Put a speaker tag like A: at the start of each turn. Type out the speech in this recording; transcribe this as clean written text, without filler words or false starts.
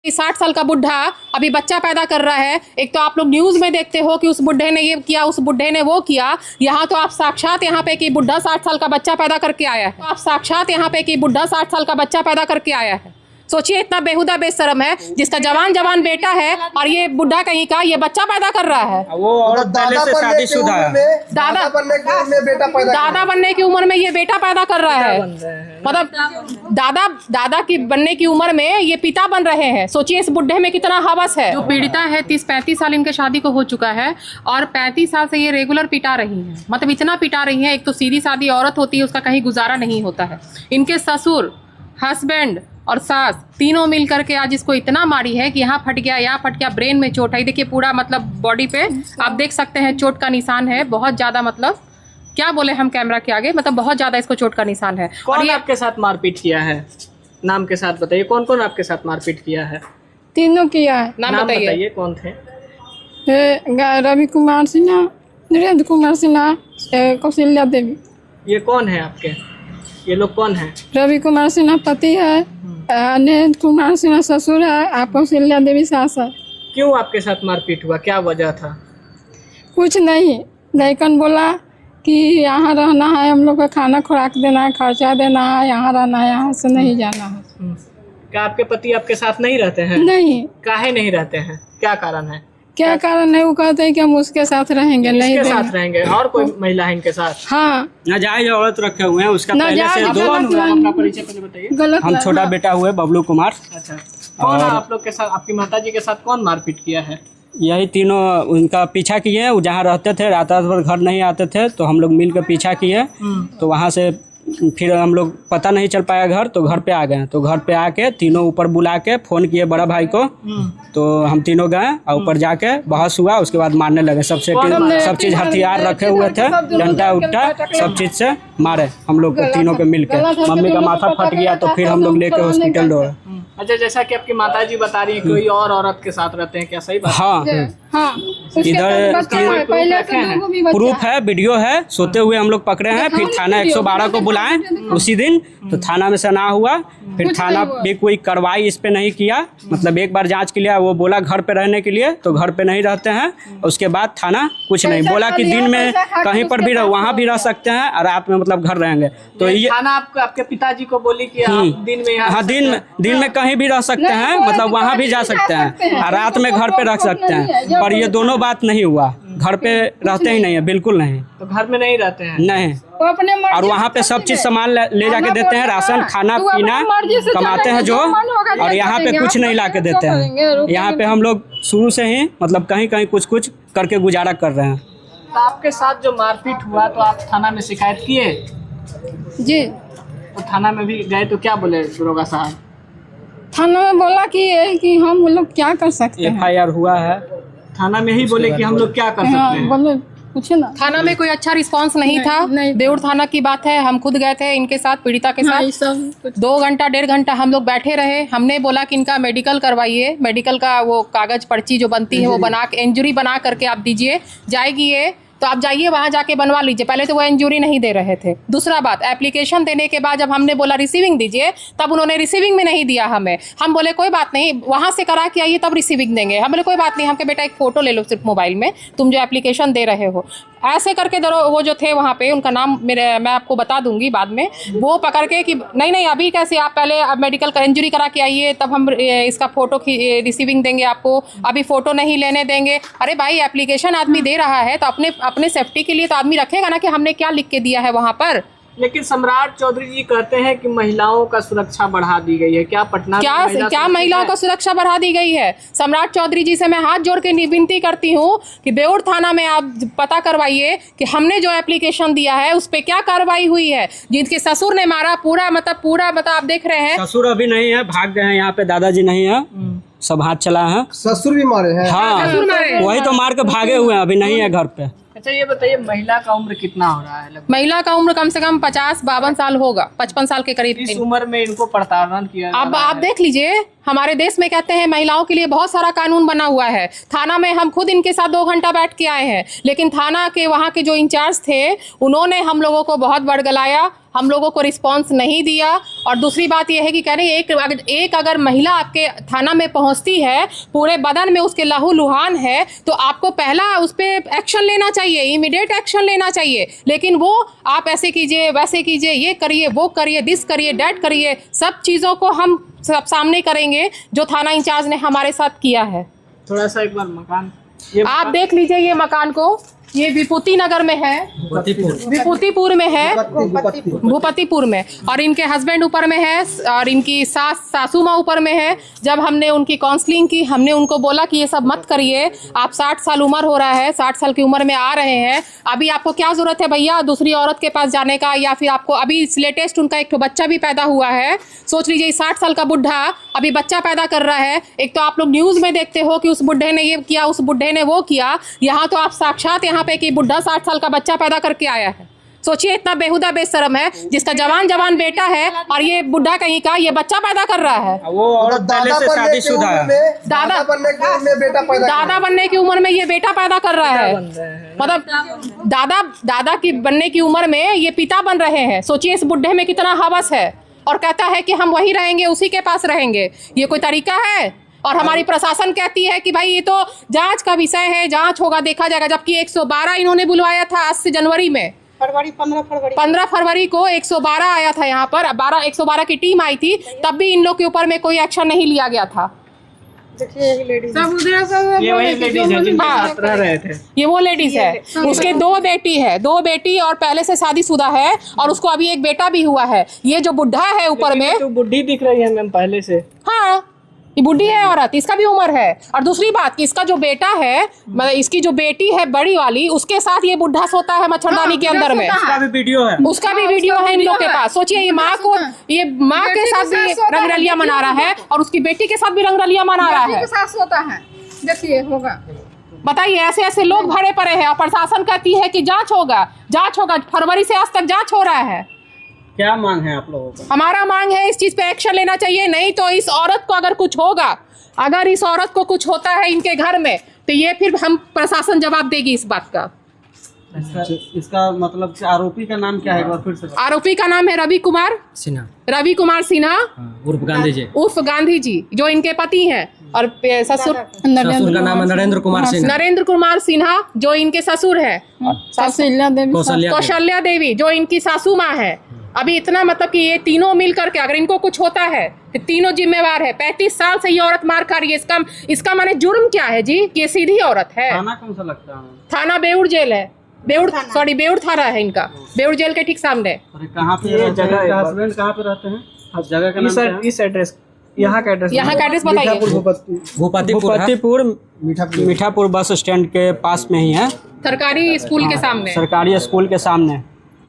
A: 60 साल का बुढ़ा अभी बच्चा पैदा कर रहा है। एक तो आप लोग न्यूज में देखते हो कि उस बुढ़े ने ये किया, उस बुढ़े ने वो किया। यहाँ तो आप साक्षात यहाँ पे कि बुढ़ा 60 साल का बच्चा पैदा करके आया है। आप साक्षात यहाँ पे कि बुढ़ा 60 साल का बच्चा पैदा करके आया है। सोचिए, इतना बेहुदा बेशरम है, जिसका जवान जवान बेटा है और ये बुढ़ा कहीं का ये बच्चा पैदा कर रहा है।
B: वो औरत पहले से शादीशुदा है।
A: दादा बनने की उम्र में ये बेटा पैदा कर रहा है। मतलब दादा की बनने की उम्र में ये पिता बन रहे हैं। सोचिए इस बुढ़े में कितना हवस है। जो पीड़िता है 30-35 साल इनके शादी को हो चुका है और 35 साल से ये रेगुलर पिटा रही है। मतलब इतना पिटा रही है। एक तो सीधी सादी औरत होती है, उसका कहीं गुजारा नहीं होता है। इनके ससुर, हस्बैंड और सास तीनों मिल करके आज इसको इतना मारी है कि यहाँ फट गया, यहाँ फट गया, ब्रेन में चोट है। देखिए पूरा मतलब बॉडी पे आप देख सकते हैं चोट का निशान है। बहुत ज्यादा, मतलब क्या बोले हम कैमरा के आगे, मतलब बहुत ज्यादा इसको चोट का निशान है।
B: कौन आपके साथ मारपीट किया है? नाम के साथ बताइए, कौन कौन आपके साथ मारपीट किया है?
C: तीनों किया है।
B: नाम बताइए कौन थे?
C: रवि कुमार सिन्हा, नरेंद्र कुमार सिन्हा, कौशल्या देवी।
B: ये कौन है आपके? ये लोग कौन है?
C: रवि कुमार सिन्हा पति है, नरेंद्र कुमार सिन्हा ससुर है, आप कौशल्या देवी सास है।
B: क्यों आपके साथ मारपीट हुआ? क्या वजह था?
C: कुछ नहीं, लड़कन बोला कि यहाँ रहना है, हम लोग को खाना खुराक देना है, खर्चा देना है, यहाँ रहना है, यहाँ से नहीं जाना है।
B: क्या आपके पति आपके साथ नहीं रहते हैं?
C: नहीं।
B: काहे नहीं रहते हैं? क्या कारण है?
C: क्या कारण है? वो कहते हैं कि हम उसके साथ रहेंगे, नहीं
B: इसके साथ रहेंगे। और कोई महिला है इनके साथ?
C: हाँ,
D: नाजायज औरत रखे हुए हैं। उसका पहले से
B: अपना परिचय पहले बताइए।
C: गलत।
D: हम छोटा बेटा हुए बबलू कुमार।
B: अच्छा, कौन आप लोग के साथ, आपकी माताजी के साथ कौन मारपीट किया है?
D: यही तीनों उनका पीछा किए। वो जहाँ रहते थे रात भर घर नहीं आते थे, तो हम लोग मिल कर पीछा किए। तो वहाँ से फिर हम लोग पता नहीं चल पाया घर, तो घर पे आ गए। तो घर पे आके तीनों ऊपर बुला के फोन किए बड़ा भाई को। तो हम तीनों गए और ऊपर जाके बहस हुआ। उसके बाद मारने लगे। सब चीज़ हथियार रखे हुए थे, डंडा उट्टा सब चीज़ से मारे हम लोग को तीनों के मिल के। मम्मी का माथा फट गया तो फिर हम लोग लेके हॉस्पिटल दौड़े।
B: अच्छा, जैसा कि आपकी माताजी बता रही है कोई और औरत के साथ रहते हैं, क्या सही बात?
D: हाँ, इधर प्रूफ है, वीडियो है। सोते हुए हम लोग पकड़े हैं। फिर थाना 112 को बुलाएं उसी दिन, तो थाना में से ना हुआ। फिर थाना भी कोई कार्रवाई इस पे नहीं किया। मतलब एक बार जांच के लिए वो बोला घर पे रहने के लिए, तो घर पे नहीं रहते हैं। उसके बाद थाना कुछ नहीं बोला कि दिन में कहीं पर भी रहो, वहाँ भी रह सकते हैं और रात में मतलब घर रहेंगे। तो ये
B: थाना आपके पिताजी को बोली कि आप दिन में,
D: हाँ दिन में कहीं भी रह सकते हैं, मतलब वहाँ भी जा सकते हैं और रात में घर पे रख सकते हैं। पर ये दोनों बात नहीं हुआ। घर पे रहते ही नहीं है, बिल्कुल नहीं।
B: तो घर में नहीं रहते हैं?
D: नहीं। और वहाँ पे सब चीज सामान ले जाके देते हैं, राशन खाना पीना कमाते हैं जो, और यहाँ पे कुछ नहीं ला के देते हैं। यहाँ पे हम लोग शुरू से ही मतलब कहीं कहीं कुछ करके गुजारा कर रहे हैं।
B: तो आपके साथ जो मारपीट हुआ, तो आप थाना में शिकायत किए?
C: जी।
B: तो थाना में भी गए तो क्या बोले दरोगा साहब?
C: थाना में बोला कि हम लोग क्या कर सकते हैं।
D: FIR हुआ है।
B: थाना में ही बोले कि हम लोग क्या कर सकते हैं?
C: बोले पूछे ना।
A: थाना में कोई अच्छा रिस्पांस नहीं था। देउर थाना की बात है, हम खुद गए थे इनके साथ, पीड़िता के साथ। 2 घंटा 1.5 घंटा हम लोग बैठे रहे। हमने बोला कि इनका मेडिकल करवाइए, मेडिकल का वो कागज पर्ची जो बनती है वो बना के, इंजरी बना करके आप दीजिए, जाएगी ये तो आप जाइए वहाँ जाके बनवा लीजिए। पहले तो वो इंजरी नहीं दे रहे थे। दूसरा बात, एप्लीकेशन देने के बाद जब हमने बोला रिसीविंग दीजिए, तब उन्होंने रिसीविंग में नहीं दिया हमें। हम बोले कोई बात नहीं, वहाँ से करा के आइए तब रिसीविंग देंगे। हम बोले कोई बात नहीं, हमके बेटा एक फ़ोटो ले लो सिर्फ मोबाइल में, तुम जो एप्लीकेशन दे रहे हो। ऐसे करके वो जो थे वहाँ पे, उनका नाम मैं आपको बता दूंगी बाद में, वो पकड़ के कि नहीं अभी कैसे, आप पहले मेडिकल का इंजरी करा के आइए तब हम इसका फ़ोटो रिसीविंग देंगे आपको, अभी फ़ोटो नहीं लेने देंगे। अरे भाई, एप्लीकेशन आदमी दे रहा है तो अपने सेफ्टी के लिए तो आदमी रखेगा ना कि हमने क्या लिख के दिया है वहाँ पर।
B: लेकिन सम्राट चौधरी जी कहते हैं कि महिलाओं का सुरक्षा बढ़ा दी गई है। क्या पटना
A: क्या महिलाओं का सुरक्षा बढ़ा दी गई है? सम्राट चौधरी जी से मैं हाथ जोड़ के विनती करती हूँ कि बेउर थाना में आप पता करवाइए कि हमने जो एप्लीकेशन दिया है उस पर क्या कार्रवाई हुई है। जिनके ससुर ने मारा, पूरा मतलब आप देख रहे हैं।
D: ससुर अभी नहीं है, भाग गए हैं। यहाँ पे दादाजी नहीं है, सब हाथ चला है।
E: ससुर भी मारे हैं?
D: हाँ, वही तो मार के भागे हुए हैं, अभी नहीं है घर पे।
B: अच्छा, ये बताइए महिला का उम्र कितना हो रहा है?
A: महिला का उम्र कम से कम 50-52 साल होगा, 55 साल के करीब।
B: इस उम्र में इनको प्रताड़ना किया।
A: अब आप देख लीजिए, हमारे देश में कहते हैं महिलाओं के लिए बहुत सारा कानून बना हुआ है। थाना में हम खुद इनके साथ 2 घंटा बैठ के आए हैं, लेकिन थाना के वहाँ के जो इंचार्ज थे उन्होंने हम लोगों को बहुत बड़गलाया हम लोगों को रिस्पांस नहीं दिया। और दूसरी बात यह है कि कह रही एक अगर महिला आपके थाना में पहुंचती है, पूरे बदन में उसके लहूलुहान है, तो आपको पहला उस पर एक्शन लेना चाहिए, इमीडिएट एक्शन लेना चाहिए। लेकिन वो आप ऐसे कीजिए, वैसे कीजिए, ये करिए, वो करिए, दिस करिए, डैट करिए, सब चीज़ों को हम सब सामने करेंगे जो थाना इंचार्ज ने हमारे साथ किया है।
B: थोड़ा सा एक बार मकान
A: आप देख लीजिए ये मकान को, ये विभूति नगर में है, विभूतिपुर में है, भूपतिपुर में, और इनके हस्बैंड ऊपर में है और इनकी सासू माँ ऊपर में है। जब हमने उनकी काउंसलिंग की, हमने उनको बोला कि ये सब मत करिए, आप 60 साल उम्र हो रहा है, 60 साल की उम्र में आ रहे हैं, अभी आपको क्या जरूरत है भैया दूसरी औरत के पास जाने का, या फिर आपको अभी लेटेस्ट उनका एक बच्चा भी पैदा हुआ है। सोच लीजिए 60 साल का बुढ़ा अभी बच्चा पैदा कर रहा है। एक तो आप लोग न्यूज़ में देखते हो कि उस बुढ़े ने ये किया, उस बुढ़े ने वो किया, यहाँ तो आप साक्षात यहाँ पे कि बुढ़ा 60 साल का बच्चा पैदा करके आया है। सोचिए इतना बेहुदा बेशरम है, जिसका जवान बेटा है और ये बुढ़ा कहीं का ये बच्चा पैदा कर रहा है।
D: वो औरत पहले से शादीशुदा है,
A: दादा बनने की उम्र में ये बेटा पैदा कर रहा है, मतलब दादा की बनने की उम्र में ये पिता बन रहे हैं। सोचिए इस बुढ़े में कितना हवस है, और कहता है कि हम वही रहेंगे, उसी के पास रहेंगे। ये कोई तरीका है? और हमारी प्रशासन कहती है कि भाई ये तो जांच का विषय है, जांच होगा, देखा जाएगा। जबकि 112 इन्होंने बुलवाया था आज से जनवरी में, 15 फरवरी को 112 आया था यहाँ पर, 112 की टीम आई थी, तब भी इन लोग के ऊपर में कोई एक्शन नहीं लिया गया था।
B: ये वही लेडीज है जिनके साथ रह रहे थे।
A: ये वो लेडीज है, उसके 2 बेटी है, 2 बेटी और पहले से शादीशुदा है, और उसको अभी एक बेटा भी हुआ है। ये जो बुढ़ा है ऊपर में,
B: तो बुढ़ी दिख रही है मैम पहले से।
A: हाँ ये बुढ़ी है औरत, इसका भी उम्र है। और दूसरी बात कि इसका जो बेटा है, मतलब इसकी जो बेटी है बड़ी वाली, उसके साथ ये बुढ़ा सोता है मच्छरदानी के अंदर में।
D: उसका भी वीडियो है,
A: उसका भी वीडियो है इन लोग के पास। सोचिए ये माँ के साथ भी रंगरलिया मना रहा है और उसकी बेटी के साथ भी रंगरलिया मना रहा है।
C: देखिए होगा,
A: बताइए ऐसे ऐसे लोग भरे पड़े हैं, और प्रशासन कहती है कि जांच होगा। फरवरी से आज तक जांच हो रहा है।
D: क्या मांग है आप लोगों को?
A: हमारा मांग है इस चीज पे एक्शन लेना चाहिए, नहीं तो इस औरत को अगर कुछ होगा, अगर इस औरत को कुछ होता है इनके घर में, तो ये फिर हम प्रशासन जवाब देगी इस बात का।
D: इसका मतलब आरोपी का नाम क्या है? फिर से
A: आरोपी का नाम है रवि कुमार सिन्हा उर्फ गांधी जी, जो इनके पति हैं, और ससुर
E: का नाम है
A: नरेंद्र कुमार सिन्हा, जो इनके ससुर है, कौशल्या देवी, जो इनकी सासू माँ है। अभी इतना मतलब कि ये तीनों मिल करके अगर इनको कुछ होता है तो तीनों जिम्मेवार है। 35 साल से ये औरत मार खा रही है। इसका माने जुर्म क्या है जी? ये सीधी औरत है।
D: थाना कौन सा लगता है?
A: थाना बेउर जेल है, बेउर थाना है इनका, बेउर जेल के ठीक सामने।
D: कहाँ पे ये जगह? हस्बैंड कहाँ पे रहते हैं? जगह का नाम
B: इस एड्रेस, यहाँ का एड्रेस
A: बताइए।
D: भूपतिपुर मीठापुर बस स्टैंड के पास में ही है,
A: सरकारी स्कूल के सामने।
D: सरकारी स्कूल के सामने।